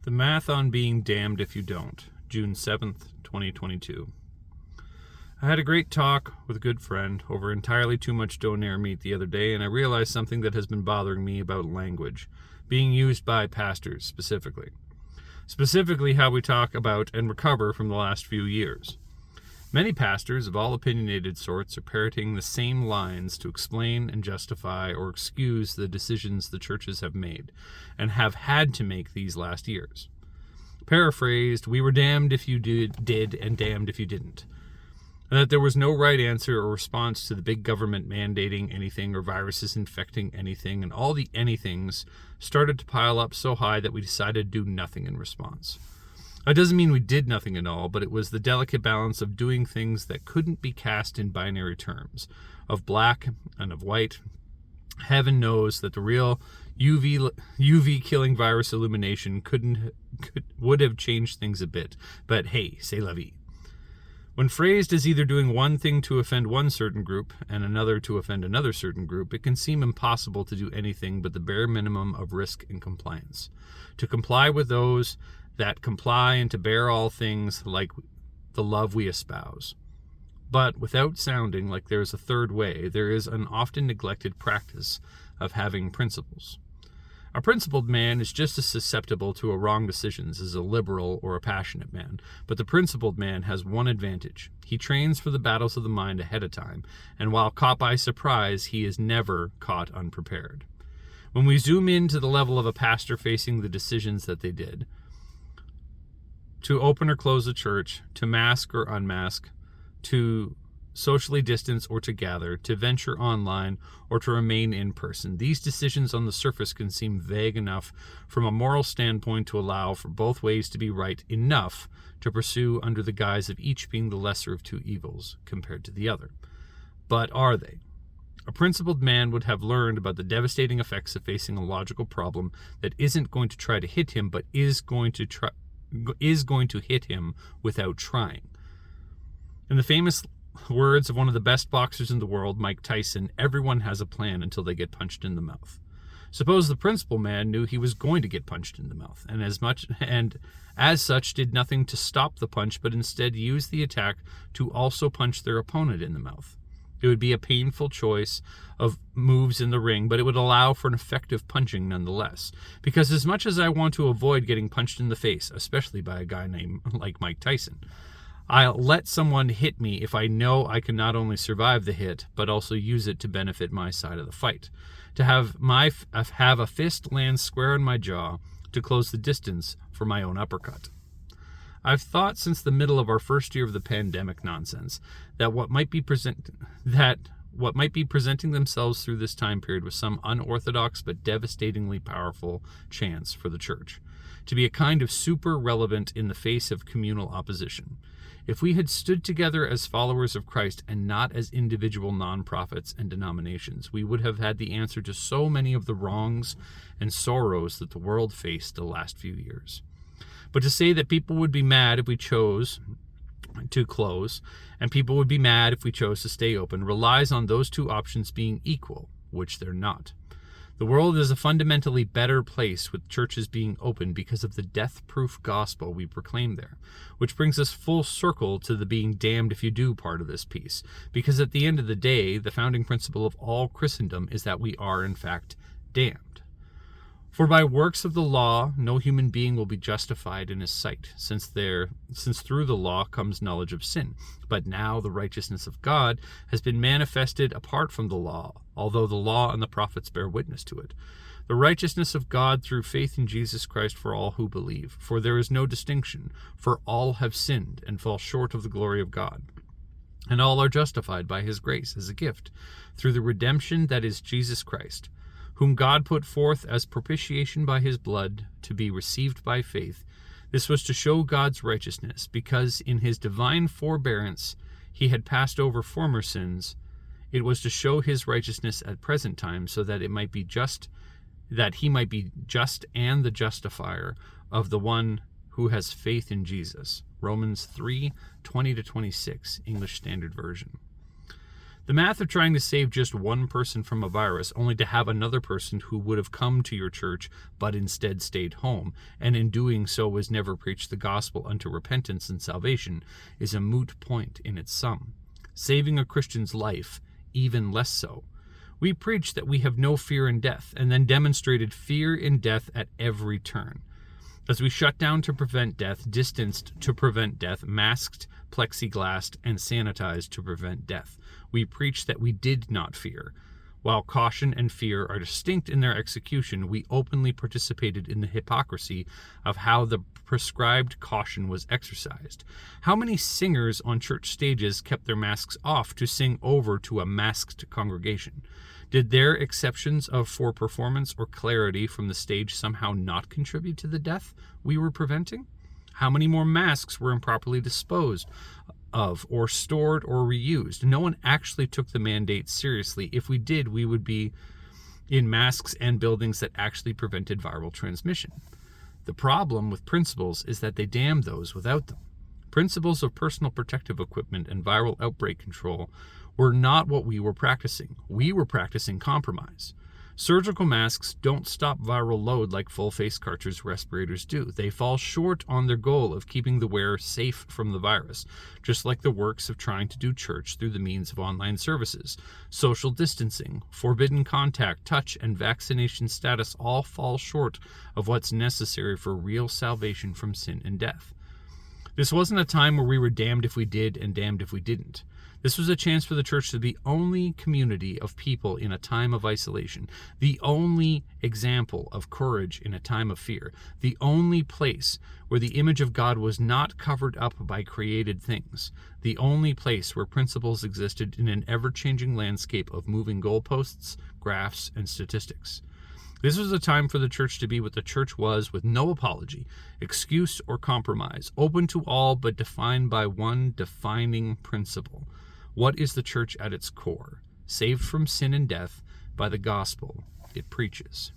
The Math on Being Damned If You Don't, June 7th, 2022. I had a great talk with a good friend over entirely too much donair meat the other day, and I realized something that has been bothering me about language, being used by pastors specifically. Specifically how we talk about and recover from the last few years. Many pastors of all opinionated sorts are parroting the same lines to explain and justify or excuse the decisions the churches have made and have had to make these last years. Paraphrased, we were damned if you did and damned if you didn't. And that there was no right answer or response to the big government mandating anything or viruses infecting anything, and all the anythings started to pile up so high that we decided to do nothing in response. That doesn't mean we did nothing at all, but it was the delicate balance of doing things that couldn't be cast in binary terms, of black and of white. Heaven knows that the real UV killing virus illumination would have changed things a bit, but hey, c'est la vie. When phrased as either doing one thing to offend one certain group and another to offend another certain group, it can seem impossible to do anything but the bare minimum of risk and compliance. To comply with those that comply and to bear all things like the love we espouse. But without sounding like there is a third way, there is an often neglected practice of having principles. A principled man is just as susceptible to a wrong decisions as a liberal or a passionate man, but the principled man has one advantage. He trains for the battles of the mind ahead of time, and while caught by surprise, he is never caught unprepared. When we zoom in to the level of a pastor facing the decisions that they did, to open or close a church, to mask or unmask, to socially distance or to gather, to venture online or to remain in person. These decisions on the surface can seem vague enough from a moral standpoint to allow for both ways to be right enough to pursue under the guise of each being the lesser of two evils compared to the other. But are they? A principled man would have learned about the devastating effects of facing a logical problem that isn't going to try to hit him, but is going to hit him without trying. In the famous words of one of the best boxers in the world, Mike Tyson, everyone has a plan until they get punched in the mouth. Suppose the principled man knew he was going to get punched in the mouth, and as such did nothing to stop the punch, but instead used the attack to also punch their opponent in the mouth. It would be a painful choice of moves in the ring, but it would allow for an effective punching nonetheless. Because as much as I want to avoid getting punched in the face, especially by a guy named like Mike Tyson, I'll let someone hit me if I know I can not only survive the hit, but also use it to benefit my side of the fight. To have a fist land square in my jaw to close the distance for my own uppercut. I've thought since the middle of our first year of the pandemic nonsense that what might be presenting themselves through this time period was some unorthodox but devastatingly powerful chance for the church to be a kind of super relevant in the face of communal opposition. If we had stood together as followers of Christ and not as individual nonprofits and denominations, we would have had the answer to so many of the wrongs and sorrows that the world faced the last few years. But to say that people would be mad if we chose to close, and people would be mad if we chose to stay open, relies on those two options being equal, which they're not. The world is a fundamentally better place with churches being open because of the death-proof gospel we proclaim there, which brings us full circle to the being damned if you do part of this piece, because at the end of the day, the founding principle of all Christendom is that we are, in fact, damned. For by works of the law, no human being will be justified in his sight, since through the law comes knowledge of sin. But now the righteousness of God has been manifested apart from the law, although the law and the prophets bear witness to it. The righteousness of God through faith in Jesus Christ for all who believe. For there is no distinction, for all have sinned and fall short of the glory of God. And all are justified by his grace as a gift, through the redemption that is Jesus Christ, whom God put forth as propitiation by his blood to be received by faith. This was to show God's righteousness, because in his divine forbearance he had passed over former sins. It was to show his righteousness at present time, so that he might be just and the justifier of the one who has faith in Jesus. Romans 3:20-26, English Standard Version. The math of trying to save just one person from a virus only to have another person who would have come to your church but instead stayed home, and in doing so was never preached the gospel unto repentance and salvation, is a moot point in its sum. Saving a Christian's life, even less so. We preached that we have no fear in death, and then demonstrated fear in death at every turn. As we shut down to prevent death, distanced to prevent death, masked, plexiglassed, and sanitized to prevent death, we preached that we did not fear. While caution and fear are distinct in their execution, we openly participated in the hypocrisy of how the prescribed caution was exercised. How many singers on church stages kept their masks off to sing over to a masked congregation? Did their exceptions for performance or clarity from the stage somehow not contribute to the death we were preventing? How many more masks were improperly disposed of or stored or reused? No one actually took the mandate seriously. If we did, we would be in masks and buildings that actually prevented viral transmission. The problem with principles is that they damn those without them. Principles of personal protective equipment and viral outbreak control were not what we were practicing. We were practicing compromise. Surgical masks don't stop viral load like full-face cartridge respirators do. They fall short on their goal of keeping the wearer safe from the virus, just like the works of trying to do church through the means of online services. Social distancing, forbidden contact, touch, and vaccination status all fall short of what's necessary for real salvation from sin and death. This wasn't a time where we were damned if we did and damned if we didn't. This was a chance for the church to be the only community of people in a time of isolation, the only example of courage in a time of fear, the only place where the image of God was not covered up by created things, the only place where principles existed in an ever-changing landscape of moving goalposts, graphs, and statistics. This was a time for the church to be what the church was, with no apology, excuse, or compromise, open to all but defined by one defining principle. What is the church at its core? Saved from sin and death by the gospel it preaches.